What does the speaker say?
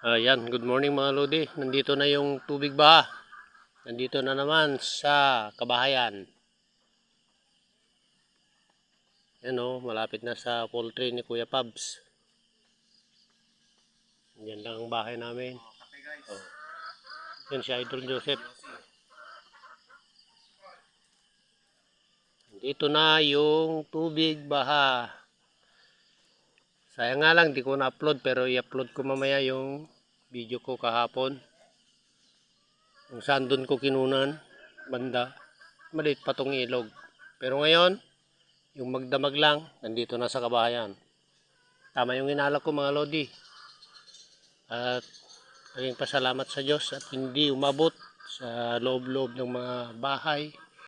Ayan, good morning mga Lodi. Nandito na yung tubig baha. Nandito na naman sa kabahayan. Yan o, malapit na sa poultry ni Kuya Pabs. Yan lang ang bahay namin. Oh. Yan si Idol Joseph. Dito na yung tubig baha. Sayang nga lang, di ko na-upload pero i-upload ko mamaya yung video ko kahapon. Kung saan doon ko kinunan, banda. Maliit pa tong ilog. Pero ngayon, yung magdamag lang, nandito na sa kabahayan. Tama yung inalak ko mga Lodi. At naging pasalamat sa Diyos at hindi umabot sa loob-loob ng mga bahay